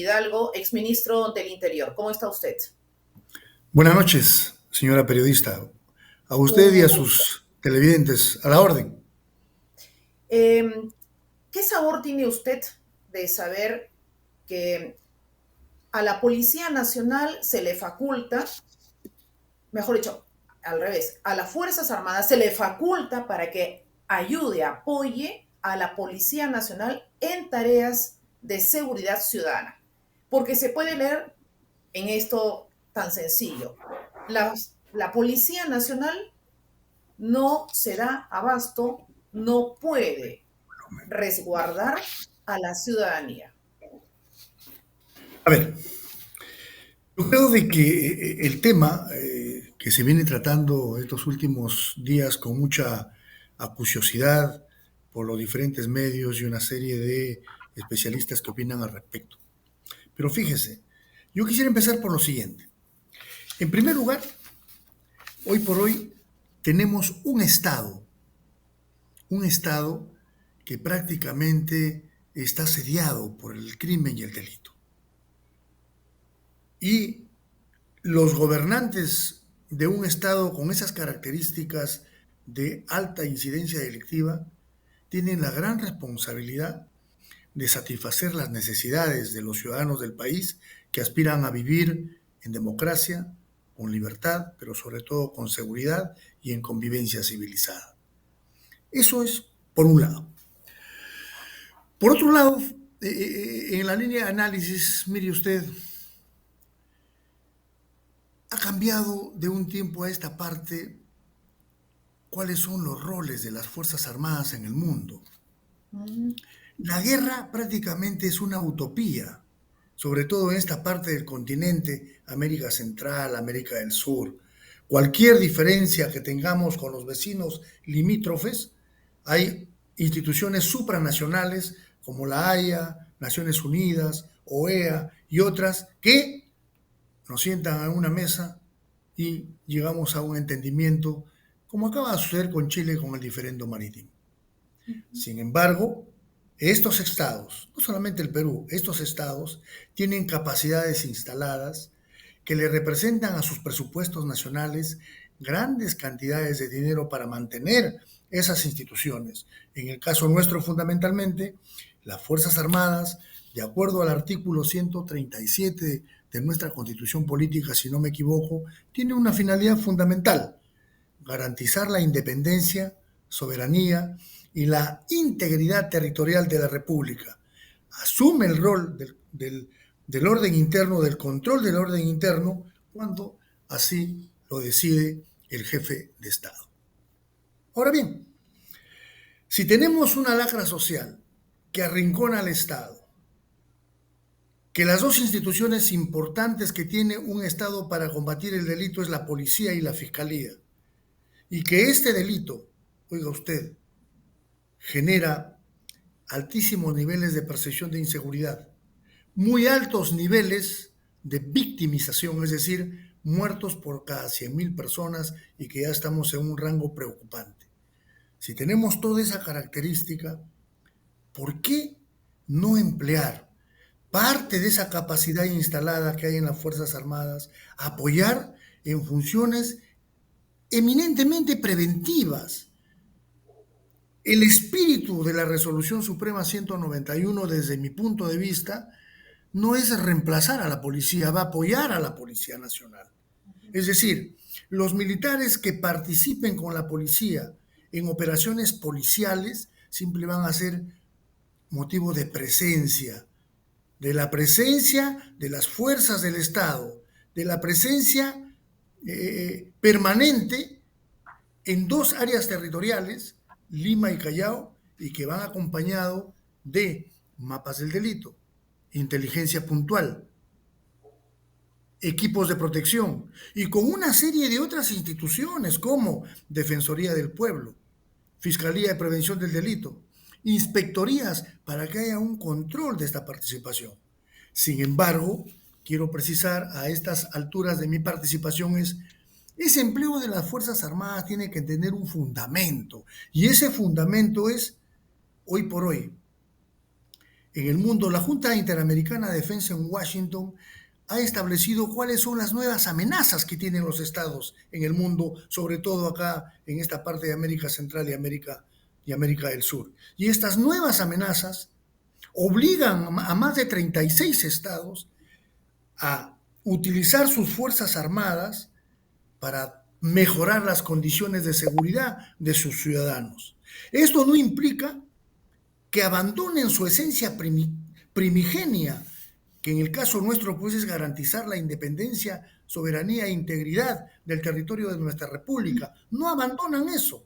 Hidalgo, exministro del Interior. ¿Cómo está usted? Buenas noches, señora periodista. A usted y Un a gusto. sus televidentes, a la orden. Eh, ¿Qué sabor tiene usted de saber que a la Policía Nacional se le faculta, mejor dicho, al revés, a las Fuerzas Armadas se le faculta para que ayude, apoye a la Policía Nacional en tareas de seguridad ciudadana? Porque se puede leer en esto tan sencillo. La Policía Nacional no se da abasto, no puede resguardar a la ciudadanía. A ver, yo creo de que el tema que se viene tratando estos últimos días con mucha acuciosidad por los diferentes medios y una serie de especialistas que opinan al respecto. Pero fíjese, yo quisiera empezar por lo siguiente. En primer lugar, hoy por hoy tenemos un Estado que prácticamente está asediado por el crimen y el delito. Y los gobernantes de un Estado con esas características de alta incidencia delictiva tienen la gran responsabilidad de satisfacer las necesidades de los ciudadanos del país que aspiran a vivir en democracia, con libertad, pero sobre todo con seguridad y en convivencia civilizada. Eso es por un lado. Por otro lado, en la línea de análisis, mire usted, ha cambiado de un tiempo a esta parte cuáles son los roles de las Fuerzas Armadas en el mundo. Mm. La guerra prácticamente es una utopía, sobre todo en esta parte del continente, América Central, América del Sur. Cualquier diferencia que tengamos con los vecinos limítrofes, hay instituciones supranacionales como la Haya, Naciones Unidas, OEA y otras que nos sientan a una mesa y llegamos a un entendimiento, como acaba de suceder con Chile con el diferendo marítimo. Sin embargo, estos estados, no solamente el Perú, estos estados tienen capacidades instaladas que le representan a sus presupuestos nacionales grandes cantidades de dinero para mantener esas instituciones. En el caso nuestro, fundamentalmente, las Fuerzas Armadas, de acuerdo al artículo 137 de nuestra Constitución Política, si no me equivoco, tiene una finalidad fundamental: garantizar la independencia, soberanía y la integridad territorial de la República. Asume el rol del orden interno, del control del orden interno, cuando así lo decide el jefe de Estado. Ahora bien, si tenemos una lacra social que arrincona al Estado, que las dos instituciones importantes que tiene un Estado para combatir el delito es la policía y la fiscalía, y que este delito, oiga usted, genera altísimos niveles de percepción de inseguridad, muy altos niveles de victimización, es decir, muertos por cada 100.000 personas y que ya estamos en un rango preocupante. Si tenemos toda esa característica, ¿por qué no emplear parte de esa capacidad instalada que hay en las Fuerzas Armadas, apoyar en funciones eminentemente preventivas? El espíritu de la Resolución Suprema 191, desde mi punto de vista, no es reemplazar a la policía, va a apoyar a la Policía Nacional. Es decir, los militares que participen con la policía en operaciones policiales siempre van a ser motivo de la presencia de las fuerzas del Estado, de la presencia permanente en dos áreas territoriales, Lima y Callao, y que van acompañado de mapas del delito, inteligencia puntual, equipos de protección y con una serie de otras instituciones como Defensoría del Pueblo, Fiscalía de Prevención del Delito, inspectorías para que haya un control de esta participación. Sin embargo, quiero precisar a estas alturas de mi participación ese empleo de las Fuerzas Armadas tiene que tener un fundamento, y ese fundamento es, hoy por hoy, en el mundo, la Junta Interamericana de Defensa en Washington ha establecido cuáles son las nuevas amenazas que tienen los estados en el mundo, sobre todo acá en esta parte de América Central y América del Sur. Y estas nuevas amenazas obligan a más de 36 estados a utilizar sus fuerzas armadas para mejorar las condiciones de seguridad de sus ciudadanos. Esto no implica que abandonen su esencia primigenia, que en el caso nuestro pues es garantizar la independencia, soberanía e integridad del territorio de nuestra república. No abandonan eso.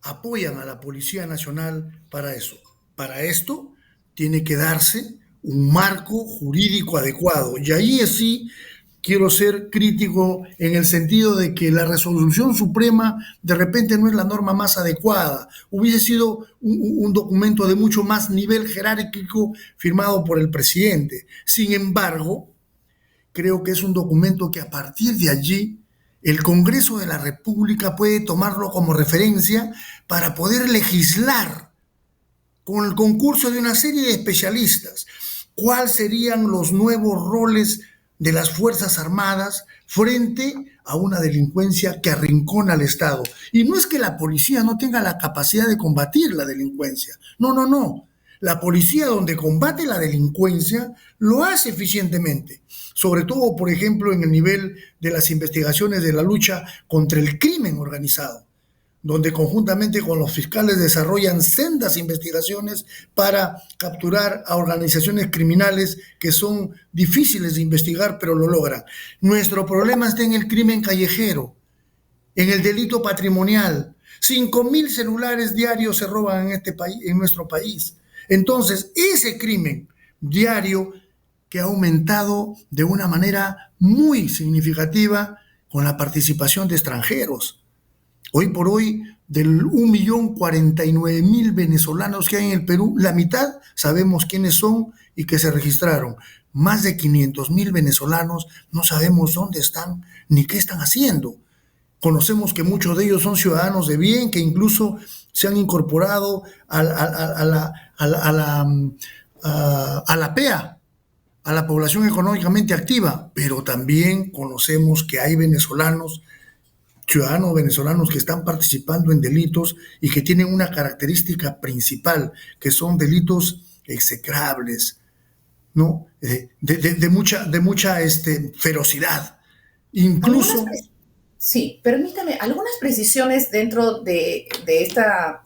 Apoyan a la Policía Nacional para eso. Para esto tiene que darse un marco jurídico adecuado. Y ahí sí quiero ser crítico en el sentido de que la resolución suprema de repente no es la norma más adecuada. Hubiese sido un documento de mucho más nivel jerárquico firmado por el presidente. Sin embargo, creo que es un documento que a partir de allí el Congreso de la República puede tomarlo como referencia para poder legislar con el concurso de una serie de especialistas. ¿Cuáles serían los nuevos roles de las Fuerzas Armadas frente a una delincuencia que arrincona al Estado? Y no es que la policía no tenga la capacidad de combatir la delincuencia. No, no, no. La policía, donde combate la delincuencia, lo hace eficientemente. Sobre todo, por ejemplo, en el nivel de las investigaciones de la lucha contra el crimen organizado, donde conjuntamente con los fiscales desarrollan sendas investigaciones para capturar a organizaciones criminales que son difíciles de investigar, pero lo logran. Nuestro problema está en el crimen callejero, en el delito patrimonial. 5,000 celulares diarios se roban en nuestro país. Entonces, ese crimen diario que ha aumentado de una manera muy significativa con la participación de extranjeros. Hoy por hoy, del 1.049.000 venezolanos que hay en el Perú, la mitad sabemos quiénes son y que se registraron. Más de 500.000 venezolanos no sabemos dónde están ni qué están haciendo. Conocemos que muchos de ellos son ciudadanos de bien, que incluso se han incorporado a la PEA, a la población económicamente activa, pero también conocemos que hay ciudadanos venezolanos que están participando en delitos y que tienen una característica principal, que son delitos execrables, ¿no? De mucha ferocidad. Incluso... Sí, permítame, algunas precisiones dentro de esta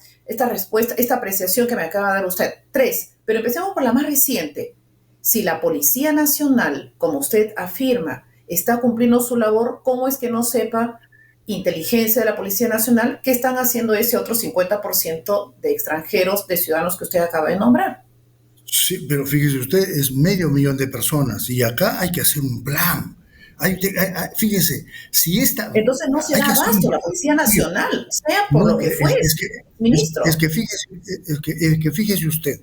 respuesta, esta apreciación que me acaba de dar usted. 3, pero empecemos por la más reciente. Si la Policía Nacional, como usted afirma, está cumpliendo su labor, ¿cómo es que no sepa inteligencia de la Policía Nacional qué están haciendo ese otro 50% de extranjeros, de ciudadanos que usted acaba de nombrar? Sí, pero fíjese usted, es 500,000 de personas y acá hay que hacer un plan. Fíjese, si esta... Entonces no se da abasto la Policía Nacional, sea por lo que fuere, ministro. Es que fíjese usted,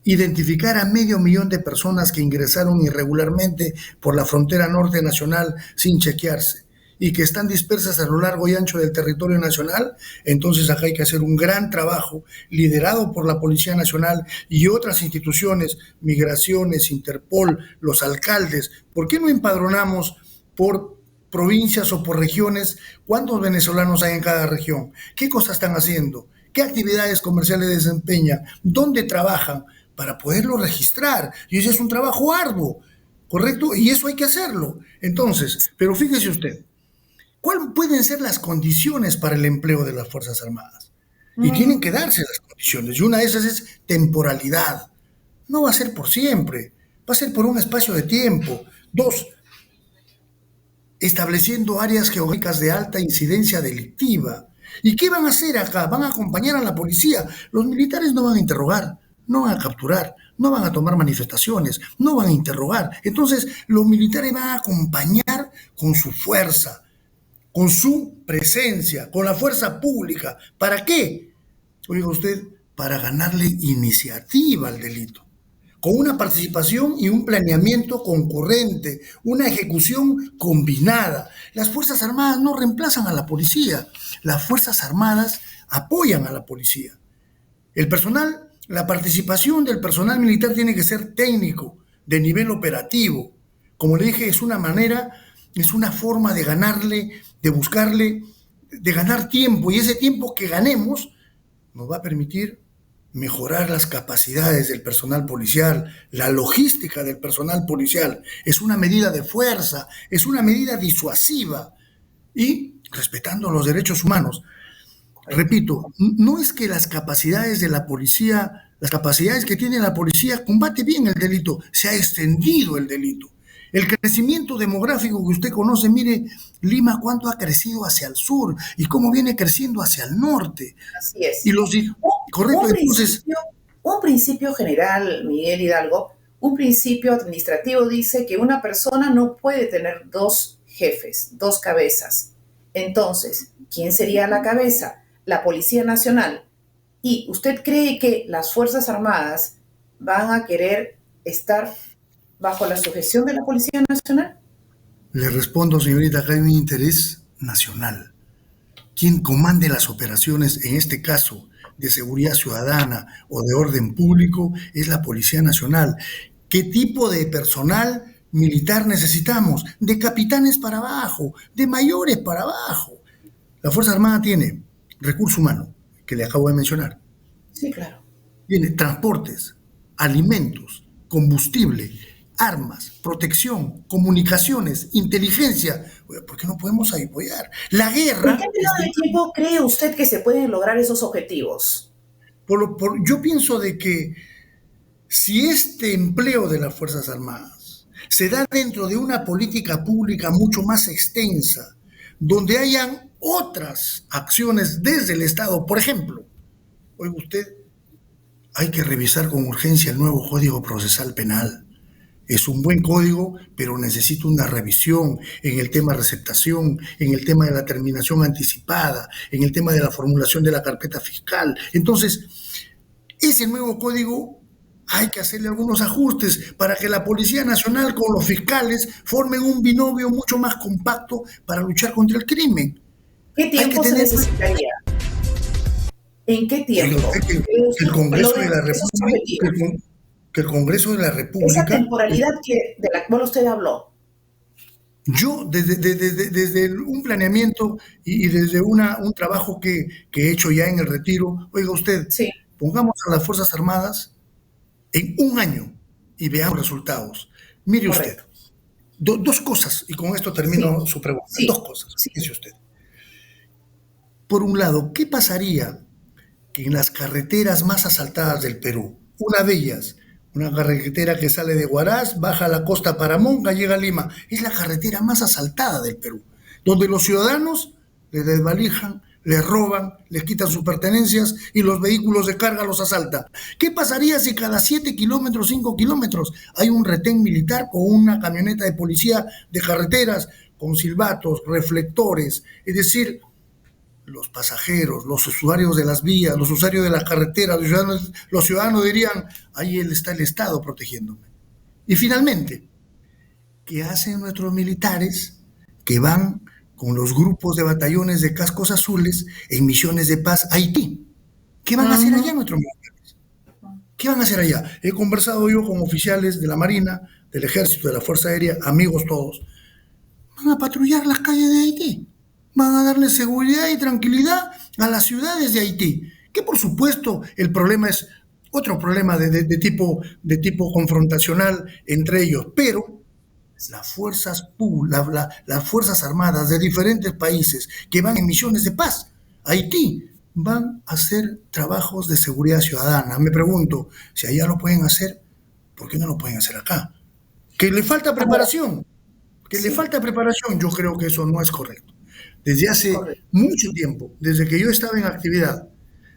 identificar a 500,000 de personas que ingresaron irregularmente por la frontera norte nacional sin chequearse y que están dispersas a lo largo y ancho del territorio nacional, entonces acá hay que hacer un gran trabajo liderado por la Policía Nacional y otras instituciones, Migraciones, Interpol, los alcaldes. ¿Por qué no empadronamos por provincias o por regiones cuántos venezolanos hay en cada región? ¿Qué cosas están haciendo? ¿Qué actividades comerciales desempeñan? ¿Dónde trabajan? Para poderlo registrar. Y ese es un trabajo arduo, ¿correcto? Y eso hay que hacerlo. Entonces, pero fíjese usted, ¿cuáles pueden ser las condiciones para el empleo de las Fuerzas Armadas? Y tienen que darse las condiciones. Y una de esas es temporalidad. No va a ser por siempre, va a ser por un espacio de tiempo. 2, estableciendo áreas geográficas de alta incidencia delictiva. ¿Y qué van a hacer acá? Van a acompañar a la policía. Los militares no van a interrogar, no van a capturar, no van a tomar manifestaciones, no van a interrogar. Entonces, los militares van a acompañar con su fuerza, con su presencia, con la fuerza pública. ¿Para qué? Oiga usted, para ganarle iniciativa al delito, con una participación y un planeamiento concurrente, una ejecución combinada. Las Fuerzas Armadas no reemplazan a la policía, las Fuerzas Armadas apoyan a la policía. El personal La participación del personal militar tiene que ser técnico, de nivel operativo. Como le dije, es una manera, es una forma de ganarle, de buscarle, de ganar tiempo, y ese tiempo que ganemos nos va a permitir mejorar las capacidades del personal policial, la logística del personal policial. Es una medida de fuerza, es una medida disuasiva y respetando los derechos humanos. Correcto. Repito, no es que las capacidades de la policía, las capacidades que tiene la policía combate bien el delito, se ha extendido el delito. El crecimiento demográfico que usted conoce, mire, Lima cuánto ha crecido hacia el sur y cómo viene creciendo hacia el norte. Así Y es. los, Un, correcto, un entonces, principio, un principio general, Miguel Hidalgo, un principio administrativo dice que una persona no puede tener dos jefes, dos cabezas. Entonces, ¿quién sería la cabeza? La Policía Nacional. ¿Y usted cree que las Fuerzas Armadas van a querer estar bajo la sujeción de la Policía Nacional? le respondo, señorita, que hay un interés nacional. Quien comande las operaciones, en este caso de seguridad ciudadana o de orden público, es la Policía Nacional. ¿Qué tipo de personal militar necesitamos? De capitanes para abajo, de mayores para abajo. La Fuerza Armada tiene recurso humano, que le acabo de mencionar, Sí, claro. tiene transportes, alimentos, combustible, armas, protección, comunicaciones, inteligencia. ¿Por qué no podemos apoyar? La ¿En qué guerra es periodo de tiempo cree usted que se pueden lograr esos objetivos? yo pienso de que si este empleo de las Fuerzas Armadas se da dentro de una política pública mucho más extensa, donde hayan otras acciones desde el Estado, por ejemplo, oiga usted, hay que revisar con urgencia el nuevo Código Procesal Penal. Es un buen código, pero necesita una revisión en el tema de receptación, en el tema de la terminación anticipada, en el tema de la formulación de la carpeta fiscal. Entonces, ese nuevo código hay que hacerle algunos ajustes para que la Policía Nacional con los fiscales formen un binomio mucho más compacto para luchar contra el crimen. ¿Qué Hay que tiempo se tener necesitaría? ¿En qué oiga tiempo? usted, ¿Cree que usted el que Congreso de logren la esos República, objetivos? que el Congreso de la Esa República, temporalidad de la cual usted habló. yo desde un planeamiento y desde un trabajo que he hecho ya en el retiro, oiga usted, Sí, pongamos a las Fuerzas Armadas en un año y veamos resultados. Mire usted, correcto. dos cosas, y con esto Sí, termino su pregunta, dos sí, cosas, sí. dice usted. Por un lado, ¿qué pasaría que en las carreteras más asaltadas del Perú, una de ellas, una carretera que sale de Huaraz, baja a la costa Paramonga, llega a Lima, es la carretera más asaltada del Perú, donde los ciudadanos les desvalijan, les roban, les quitan sus pertenencias y los vehículos de carga los asaltan? ¿Qué pasaría si cada 7 kilómetros, 5 kilómetros hay un retén militar con una camioneta de policía de carreteras, con silbatos, reflectores? Es decir, los pasajeros, los usuarios de las vías, los usuarios de las carreteras, los ciudadanos dirían, ahí está el Estado protegiéndome. Y finalmente, ¿qué hacen nuestros militares que van con los grupos de batallones de cascos azules en misiones de paz a Haití? ¿Qué van a hacer Ujú. allá nuestros militares? ¿Qué van a hacer allá? He conversado yo con oficiales de la Marina, del Ejército, de la Fuerza Aérea, amigos todos. Van a patrullar las calles de Haití, van a darle seguridad y tranquilidad a las ciudades de Haití, que por supuesto el problema es otro problema de tipo confrontacional entre ellos, pero las fuerzas armadas de diferentes países que van en misiones de paz a Haití van a hacer trabajos de seguridad ciudadana. Me pregunto, si allá lo pueden hacer, ¿por qué no lo pueden hacer acá? Que le falta Ahora, preparación, sí, yo creo que eso no es correcto. Desde hace correcto. mucho tiempo, desde que yo estaba en actividad,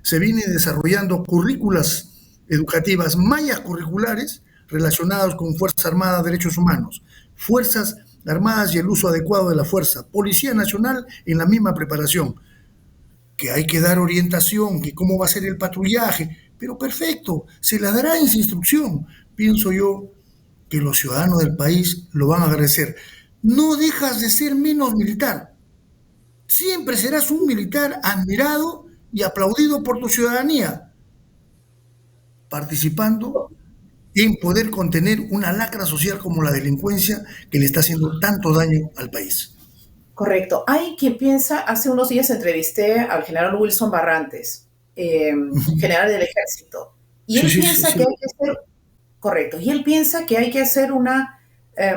se viene desarrollando currículas educativas, mallas curriculares relacionadas con Fuerzas Armadas, Derechos Humanos, Fuerzas Armadas y el uso adecuado de la fuerza, Policía Nacional en la misma preparación, que hay que dar orientación, que cómo va a ser el patrullaje, pero perfecto, se la dará esa instrucción. Pienso yo que los ciudadanos del país lo van a agradecer. No dejas de ser menos militar. Siempre serás un militar admirado y aplaudido por tu ciudadanía. participando en poder contener una lacra social como la delincuencia que le está haciendo tanto daño al país. Correcto. Hay quien piensa, hace unos días entrevisté al general Wilson Barrantes, general del ejército, y Sí, él sí, sí, piensa sí. que hay que hacer, correcto, y él piensa que hay que hacer una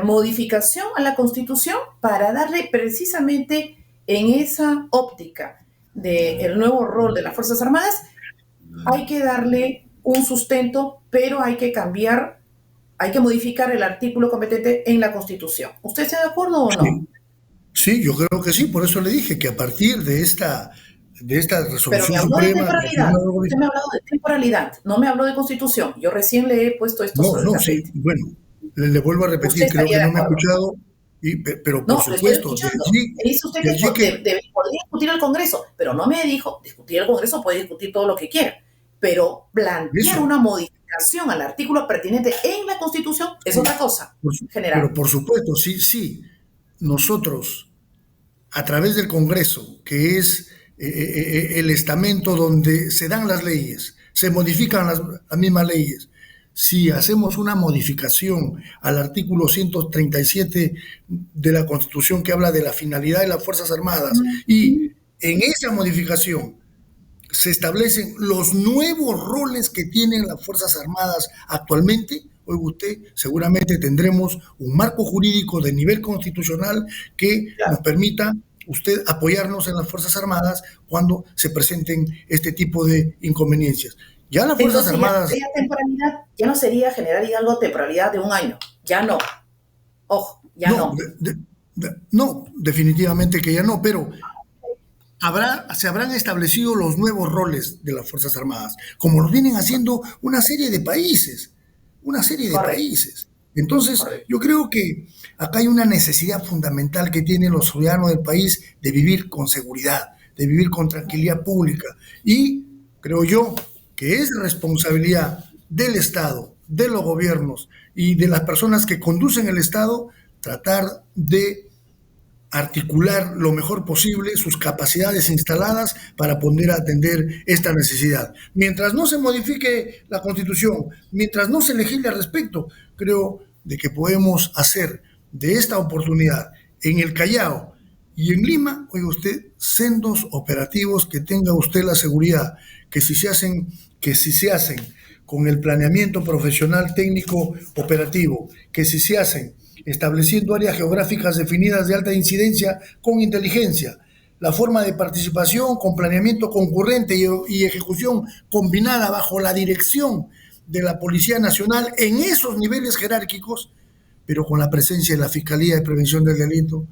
modificación a la Constitución para darle precisamente en esa óptica del nuevo rol de las Fuerzas Armadas, hay que darle un sustento, pero hay que cambiar, hay que modificar el artículo competente en la Constitución. ¿Usted está de acuerdo o no? Sí, sí, yo creo que sí, por eso le dije que a partir de esta Pero me resolución habló de suprema, a partir de temporalidad. una Usted me ha hablado de temporalidad, no me habló de Constitución. Yo recién le he puesto esto no, sobre el no, sí, tapete. bueno, le vuelvo a ¿Usted repetir, creo estaría que de no me ha acuerdo? escuchado, pero por No, lo estoy supuesto, escuchando. Me dice usted de que allí que podría discutir el Congreso, pero no me dijo, discutir el Congreso puede discutir todo lo que quiera, pero plantear eso, una modificación al artículo pertinente en la Constitución es sí, otra cosa, pero general. por supuesto, sí, sí, nosotros a través del Congreso, que es el estamento donde se dan las leyes, se modifican las mismas leyes. Si hacemos una modificación al artículo 137 de la Constitución que habla de la finalidad de las Fuerzas Armadas y en esa modificación se establecen los nuevos roles que tienen las Fuerzas Armadas actualmente, oiga usted, seguramente tendremos un marco jurídico de nivel constitucional que nos Claro. permita usted apoyarnos en las Fuerzas Armadas cuando se presenten este tipo de inconveniencias. Ya las Fuerzas Entonces ya no Armadas, sería temporalidad, ya no sería general Hidalgo temporalidad de un año, ya no, ojo, ya no, no. no, definitivamente que ya no, pero se habrán establecido los nuevos roles de las Fuerzas Armadas, como lo vienen haciendo una serie de países, una serie de Correcto, países. Entonces, correcto. yo creo que acá hay una necesidad fundamental que tienen los ciudadanos del país de vivir con seguridad, de vivir con tranquilidad pública. Y creo yo que es responsabilidad del Estado, de los gobiernos y de las personas que conducen el Estado tratar de articular lo mejor posible sus capacidades instaladas para poder atender esta necesidad. Mientras no se modifique la Constitución, mientras no se legisle al respecto, creo de que podemos hacer de esta oportunidad en el Callao y en Lima, oiga usted, sendos operativos que tenga usted la seguridad que si se hacen con el planeamiento profesional técnico operativo, que si se hacen estableciendo áreas geográficas definidas de alta incidencia con inteligencia, la forma de participación con planeamiento concurrente y ejecución combinada bajo la dirección de la Policía Nacional en esos niveles jerárquicos, pero con la presencia de la Fiscalía de Prevención del Delito,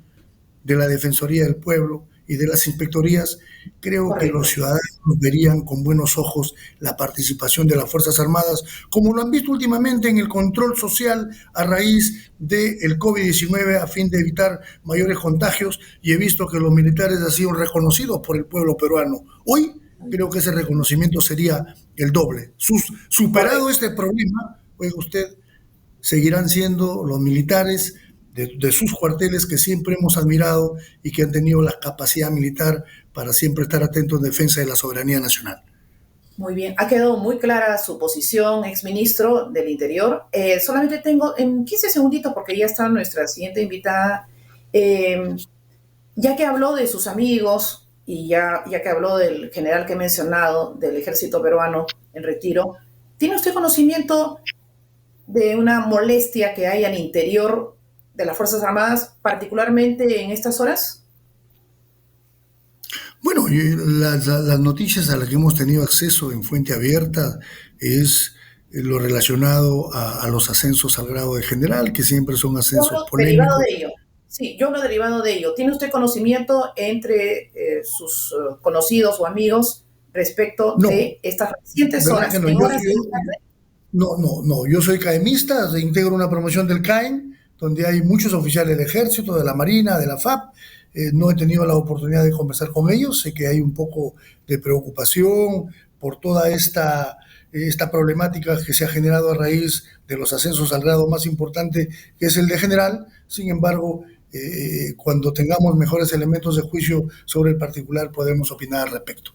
de la Defensoría del Pueblo y de las inspectorías, creo que los Correcto. ciudadanos verían con buenos ojos la participación de las Fuerzas Armadas, como lo han visto últimamente en el control social a raíz del COVID-19 a fin de evitar mayores contagios, y he visto que los militares han sido reconocidos por el pueblo peruano. Hoy creo que ese reconocimiento sería el doble. Superado Correcto. este problema, oiga usted, seguirán siendo los militares de sus cuarteles que siempre hemos admirado y que han tenido la capacidad militar para siempre estar atentos en defensa de la soberanía nacional. Muy bien, ha quedado muy clara su posición, exministro del Interior. Solamente tengo en 15 segunditos, porque ya está nuestra siguiente invitada. Eh, ya que habló de sus amigos y ya que habló del general que he mencionado, del ejército peruano en retiro, ¿tiene usted conocimiento de una molestia que hay al interior de las Fuerzas Armadas, particularmente en estas horas? Bueno, las noticias a las que hemos tenido acceso en fuente abierta es lo relacionado a los ascensos al grado de general, que siempre son Yo ascensos hablo derivado de polémicos. ello. Sí, yo hablo derivado de ello. ¿Tiene usted conocimiento entre sus conocidos o amigos respecto No, de estas recientes ¿verdad que horas, no? en horas de la tarde? No, no, no. Yo soy caemista, integro una promoción del CAEM, donde hay muchos oficiales del Ejército, de la Marina, de la FAP. No he tenido la oportunidad de conversar con ellos. Sé que hay un poco de preocupación por toda esta problemática que se ha generado a raíz de los ascensos al grado más importante, que es el de general. Sin embargo, cuando tengamos mejores elementos de juicio sobre el particular, podremos opinar al respecto.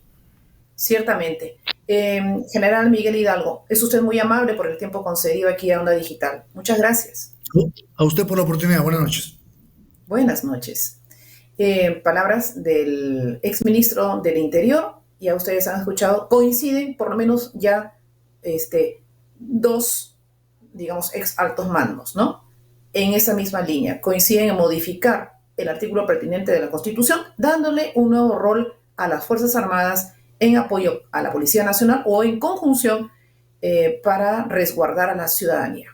Ciertamente. General Miguel Hidalgo, es usted muy amable por el tiempo concedido aquí a Onda Digital. Muchas gracias. A usted por la oportunidad. Buenas noches. Buenas noches. Palabras del exministro del Interior, ya ustedes han escuchado, coinciden por lo menos ya dos, digamos, ex altos mandos, ¿no? En esa misma línea, coinciden en modificar el artículo pertinente de la Constitución, dándole un nuevo rol a las Fuerzas Armadas en apoyo a la Policía Nacional o en conjunción para resguardar a la ciudadanía.